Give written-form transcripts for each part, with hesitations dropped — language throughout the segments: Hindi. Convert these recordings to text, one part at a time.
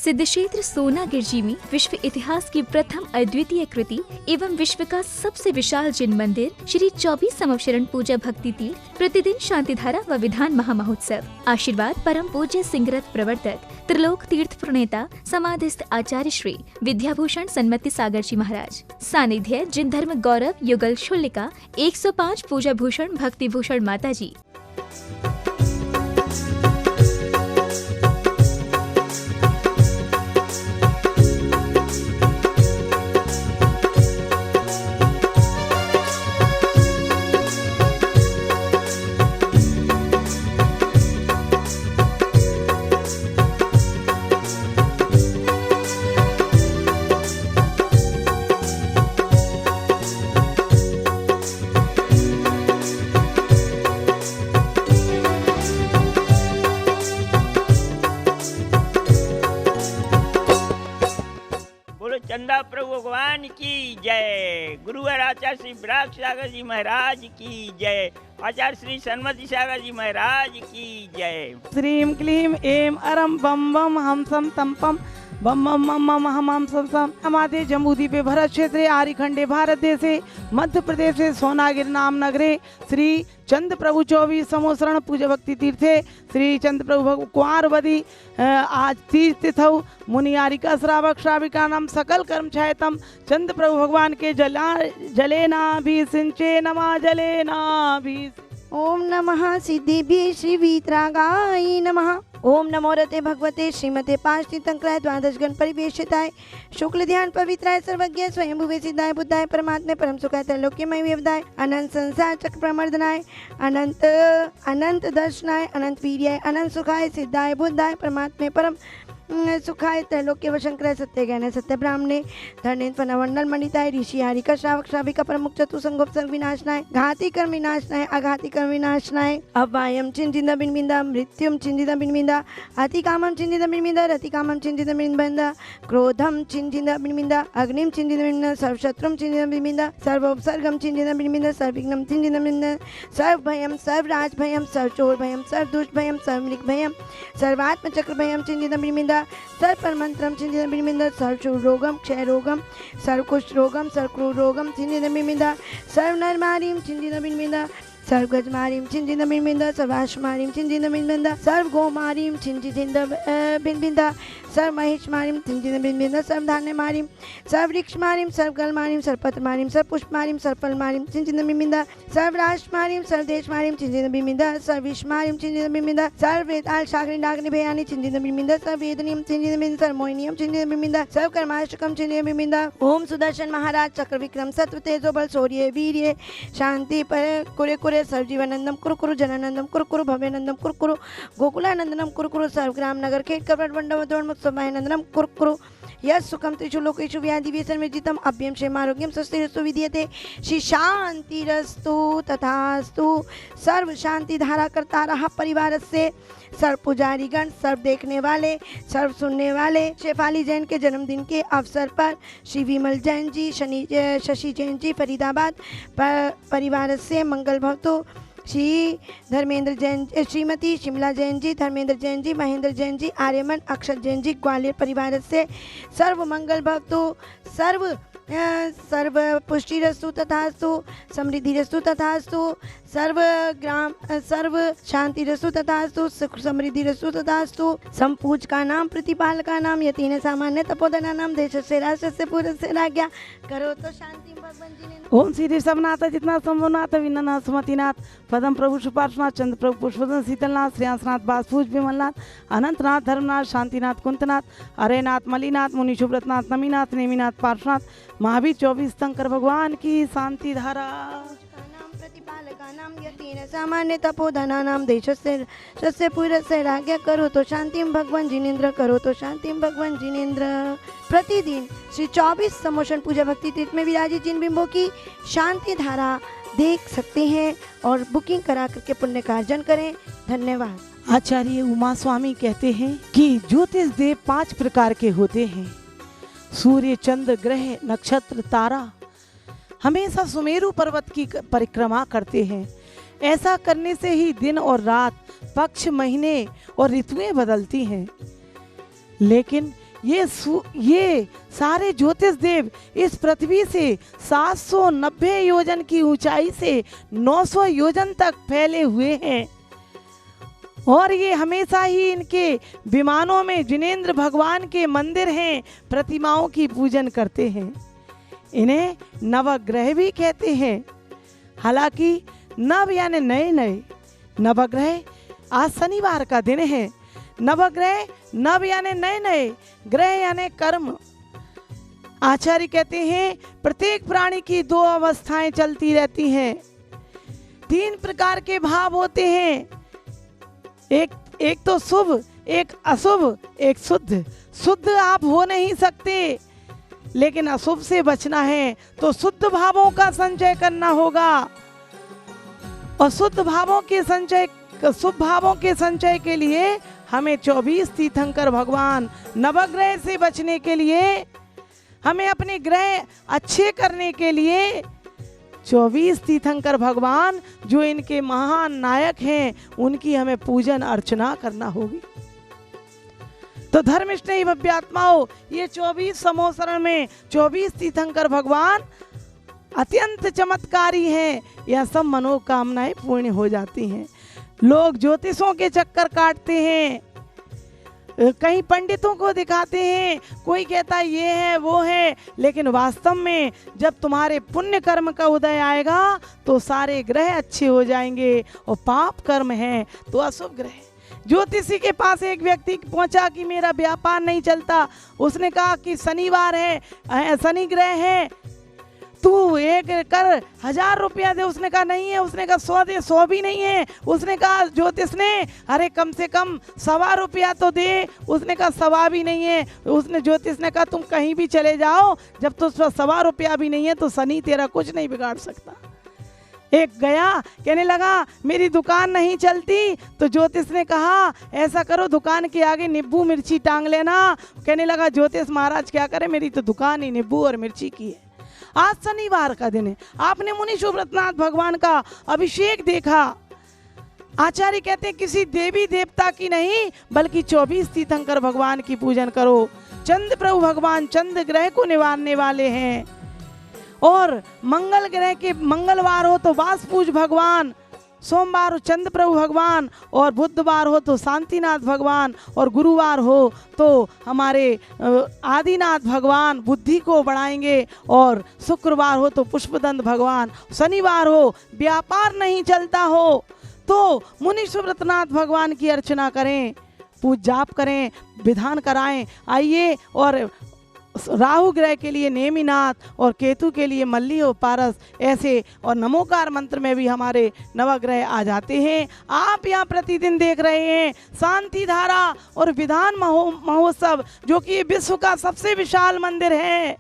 सिद्धक्षेत्र सोनागिर जी में विश्व इतिहास की प्रथम अद्वितीय कृति एवं विश्व का सबसे विशाल जिन मंदिर श्री 24 समवशरण पूजा भक्ति तीर्थ प्रतिदिन शांतिधारा व विधान महामहोत्सव। आशीर्वाद परम पूज्य सिंहरथ प्रवर्तक त्रिलोक तीर्थ प्रणेता समाधिस्थ आचार्य श्री विद्याभूषण सन्मति सागर जी महाराज। सानिध्य जिन धर्म गौरव युगल शुल्लिका 105 पूजा भूषण भक्ति भूषण माता जी। चंदा प्रभु भगवान की जय। गुरुवर आचार्य श्री विराग सागर जी महाराज की जय। आचार्य श्री सन्मति सागर जी महाराज की जय। श्रीम क्लीम एम अरम बम बम हम सम तम पम बम बम मम मम हम हम सम सम। हमारे जम्बूद्वीपे भरत क्षेत्रे आर्यखंडे भारत देशे मध्य प्रदेश सोनागिर नाम नगरे श्री चंद प्रभु 24 समोसरण पूजा भक्ति तीर्थे श्री चंद प्रभु कुंवरवदी आज तीर्थ तिथौ मुनियारिका श्रावक श्राविका नाम सकल कर्म छायतम चंद प्रभु भगवान के जलेना भी सिंचे नमा जलेना भी। ओम नमः सिद्धिभ्ये श्री वीतरागाय नमः। ओम नमो रते भगवते श्रीमते पांचतीर्थंकराय द्वादश गण परिवेशिताय शुक्ल ध्यान पवित्राय सर्वज्ञ स्वयंभुवे सिद्धाय बुद्धाय परमात्मे परम सुखाय त्रैलोक्यमय विवदाय अनंत संसार चक्र प्रमर्दनाय अनंत अनंत दर्शनाय अनंत वीर्याय अनंत सुखाय सिद्धाय बुद्धाय परमात्मे परम सुखाय त्रैलोक्य वशंकराय सत्य ज्ञान सत्य ब्राह्मणे धर्मेन्द्र नवंडल मंडिताय ऋषि हारिका श्रावक श्राविका प्रमुख चतुसंगोपसर्ग विनाशनाय घाती कर्म विनाशनाय अघाती कर्म विनाशनाय अवायम चिंतित बिनबिंदा मृत्युम चिंतित बिनबिंदा अतिकामम चिंतित बिनबिंदा रतिकामम चिंतित बिनबिंदा क्रोधम चिंतित बिनबिंदा अग्निम चिंतित बिनबिंदा सर्वशत्रुम चिंतित बिनबिंदा सर्वोपसर्गम चिंतित बिनबिंदा सर्वविघ्नम चिंतित बिनबिंदा सर्वभयम सर्वराजभयम सर्वचोरभयम सर्वदुष्टभयम सर्वमृगभयम सर्वात्मचक्रभयम चिंतित बिनबिंदा सर्वपरमंत्रम चिंतित बिनबिंदा सर्वरोगम क्षय रोगम सर्वकुष्ठ रोगम सर्वक्रूर रोगम चिंतित बिनबिंदा सर्वनरमारीम चिंतित बिनबिंदा सर्वगजमारीम चिंतित बिनबिंदा सर्वाश्मारीम चिंतित बिनबिंदा सर्वगोमारीम चिंतित बिनबिंदा सर्वमहिषमारीम चिंतित बिनबिंदा सर्वधान्यमारीम सर्ववृक्षमारीम सर्वगलमारीम सर्वपत्रमारीम सर्वपुष्पमारीम सर्वफलमारीम चिंतित बिनबिंदा सर्वराष्ट्रमारीम सर्वदेशमारीम चिंतित बिनबिंदा सर्वविश्वमारीम चिंतित बिनबिंदा सर्ववेदाल शाग्नि डाग्नि भयानि चिंतित बिनबिंदा सर्ववेदनीम चिंतित बिनबिंदा सर्वमोहिनीयम चिंतित बिनबिंदा सर्वकर्माष्टकम चिंतित बिनबिंदा। ओम सुदर्शन महाराज चक्र विक्रम सत्व तेजो बल शौर्य वीर्य शांति पर कुरे कुरे सर्वजीवानंदम कुरु कुरु जनानंदम कुरु कुरु भव्यानंदम कुरु कुरु गोकुलानंदनम कुरु कुरु सर्वग्राम नगर खेट कपट वंडवदोन्मुख सभानंदनम कुरु कुरु यस सुखम त्रिषु लोकेषु व्याधि व्यसनविजितम अभ्यम क्षेमारोग्यम स्वस्तिरस्तु विद्यते श्री शांतिरस्तु तथास्तु। सर्व शांति धारा करता रहा परिवार से सर्व पुजारी गण सर्व देखने वाले सर्व सुनने वाले शेफाली जैन के जन्मदिन के अवसर पर श्री विमल जैन जी शशि जैन जी फरीदाबाद परिवार से मंगल भवतु। श्री धर्मेंद्र जैन श्रीमती शिमला जैन जी धर्मेंद्र जैन जी महेंद्र जैन जी आर्यमन अक्षर जैन जी ग्वालियर परिवार से सर्व मंगल भवतु। सर्व पुष्टि रस्तु तथास्तु समृद्धि रस्तु तथास्तु सर्व ग्राम सर्व शांति रस्तु तथास्तु सुख समृद्धि रस्तु तथास्तु। संपूज का नाम प्रतिपाल का नाम यतीन सामान्य तपोधना नाम देश से राष्ट्र से पूर्ण से राज्ञा करो तो शांति भगवान जी ने। ओम श्री ऋषभनाथ जितना संभवनाथ विननाथ सुमतिनाथ पदम प्रभु सुपार्शनाथ चंद्र प्रभु पुष्पदन शीतलनाथ श्रेयांसनाथ बासपूज विमलनाथ अनंतनाथ धर्मनाथ शांतिनाथ कुंतनाथ अरेनाथ मलिनाथ मुनि शुभ्रतनाथ नमीनाथ नेमिनाथ पार्श्वनाथ महावीर 24 शंकर भगवान की शांति धारा प्रतिपालकानां यतीन सामान्य तपोधनानां देशस्य पूर्वस्य राज्ञा करो तो शांतिम भगवान जिनेन्द्र करो तो शांतिम भगवान जिनेन्द्र। प्रतिदिन श्री 24 समोषण पूजा भक्ति तीर्थ में विराजित जिन बिंबों की शांति धारा देख सकते हैं और बुकिंग करा करके पुण्य कार्जन करें। धन्यवाद। आचार्य उमा स्वामी कहते हैं कि ज्योतिष देव 5 प्रकार के होते हैं। सूर्य चंद्र ग्रह नक्षत्र तारा हमेशा सुमेरु पर्वत की परिक्रमा करते हैं। ऐसा करने से ही दिन और रात, पक्ष, महीने और ऋतुएं बदलती हैं। लेकिन ये सारे ज्योतिष देव इस पृथ्वी से 790 योजन की ऊंचाई से 900 योजन तक फैले हुए हैं और ये हमेशा ही इनके विमानों में जिनेंद्र भगवान के मंदिर हैं, प्रतिमाओं की पूजन करते हैं। इन्हें नवग्रह भी कहते हैं। हालांकि नव यानी नए नए, नवग्रह, आज शनिवार का दिन है। नवग्रह, नव यानी नए नए, ग्रह यानी कर्म। आचार्य कहते हैं प्रत्येक प्राणी की 2 अवस्थाएं चलती रहती हैं। 3 प्रकार के भाव होते हैं, एक तो शुभ, एक अशुभ, एक शुद्ध। शुद्ध आप हो नहीं सकते, लेकिन अशुभ से बचना है तो शुद्ध भावों का संचय करना होगा और शुभ भावों के संचय के लिए हमें 24 तीर्थंकर भगवान, नवग्रह से बचने के लिए, हमें अपने ग्रह अच्छे करने के लिए 24 तीर्थंकर भगवान जो इनके महान नायक हैं, उनकी हमें पूजन अर्चना करना होगी। तो धर्मिष्ठ भव्यात्माओं, ये 24 समोसरण में 24 तीर्थंकर भगवान अत्यंत चमत्कारी हैं। यह सब मनोकामनाएं पूर्ण हो जाती हैं। लोग ज्योतिषों के चक्कर काटते हैं, कहीं पंडितों को दिखाते हैं, कोई कहता है ये है वो है, लेकिन वास्तव में जब तुम्हारे पुण्य कर्म का उदय आएगा तो सारे ग्रह अच्छे हो जाएंगे और पाप कर्म है तो अशुभ ग्रह। ज्योतिषी के पास एक व्यक्ति पहुंचा कि मेरा व्यापार नहीं चलता। उसने कहा कि शनिवार है, शनि ग्रह है, तू एक कर 1000 रुपया दे। उसने कहा नहीं है। उसने कहा 100 दे, 100 भी नहीं है। उसने कहा ज्योतिष ने, अरे कम से कम 125 रुपया तो दे। उसने कहा 125 भी नहीं है। उसने ज्योतिष ने कहा तुम कहीं भी चले जाओ, जब तो 125 रुपया भी नहीं है तो शनि तेरा कुछ नहीं बिगाड़ सकता। एक गया, कहने लगा मेरी दुकान नहीं चलती, तो ज्योतिष ने कहा ऐसा करो दुकान के आगे नींबू मिर्ची टांग लेना। कहने लगा ज्योतिष महाराज क्या करे, मेरी तो दुकान ही नींबू और मिर्ची की है। आज शनिवार का दिन है, आपने मुनि सुब्रतनाथ भगवान का अभिषेक देखा। आचार्य कहते हैं किसी देवी देवता की नहीं, बल्कि 24 तीर्थंकर भगवान की पूजन करो। चंद्र प्रभु भगवान चंद्र ग्रह को निवारने वाले हैं और मंगल ग्रह के मंगलवार हो तो वासपूज भगवान, सोमवार हो चंद्र प्रभु भगवान और बुधवार हो तो शांतिनाथ भगवान और गुरुवार हो तो हमारे आदिनाथ भगवान बुद्धि को बढ़ाएंगे और शुक्रवार हो तो पुष्पदंत भगवान, शनिवार हो व्यापार नहीं चलता हो तो मुनि सुब्रतनाथ भगवान की अर्चना करें, पूज जाप करें, विधान कराएं। आइए, और राहु ग्रह के लिए नेमिनाथ और केतु के लिए मल्ली और पारस, ऐसे और नमोकार मंत्र में भी हमारे नवग्रह आ जाते हैं। आप यहाँ प्रतिदिन देख रहे हैं शांति धारा और विधान महोत्सव, जो कि विश्व का सबसे विशाल मंदिर है।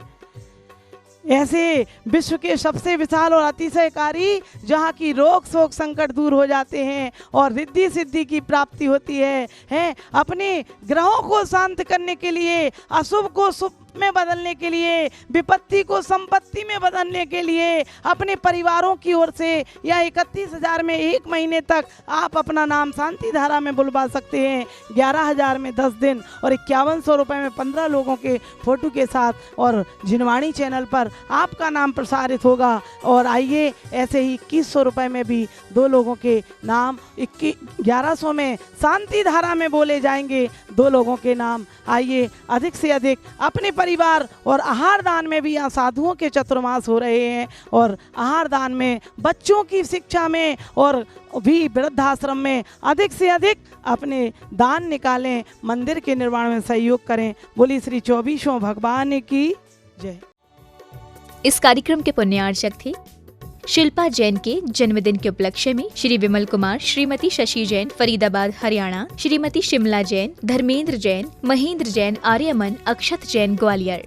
ऐसे विश्व के सबसे विशाल और अतिशयकारी, जहाँ की रोग शोक संकट दूर हो जाते हैं और रिद्धि सिद्धि की प्राप्ति होती है। अपने ग्रहों को शांत करने के लिए, अशुभ को शुभ में बदलने के लिए, विपत्ति को संपत्ति में बदलने के लिए अपने परिवारों की ओर से या 31,000 में 1 महीने तक आप अपना नाम शांति धारा में बुलवा सकते हैं। 11,000 में 10 दिन और 5100 रुपये में 15 लोगों के फोटो के साथ, और जिनवाणी चैनल पर आपका नाम प्रसारित होगा। और आइए, ऐसे ही 2100 रुपये में भी 2 लोगों के नाम 1100 में शांति धारा में बोले जाएंगे, 2 लोगों के नाम। आइए, अधिक से अधिक अपने परिवार और आहार दान में भी यहाँ साधुओं के चतुर्मास हो रहे हैं, और आहार दान में, बच्चों की शिक्षा में और भी वृद्धाश्रम में अधिक से अधिक अपने दान निकालें, मंदिर के निर्माण में सहयोग करें। बोली श्री 24वें भगवान की जय। इस कार्यक्रम के पुण्यार्चक थे शिल्पा जैन के जन्मदिन के उपलक्ष्य में श्री विमल कुमार, श्रीमती शशि जैन फरीदाबाद हरियाणा, श्रीमती शिमला जैन, धर्मेंद्र जैन, महेंद्र जैन आर्यमन, अक्षत जैन ग्वालियर।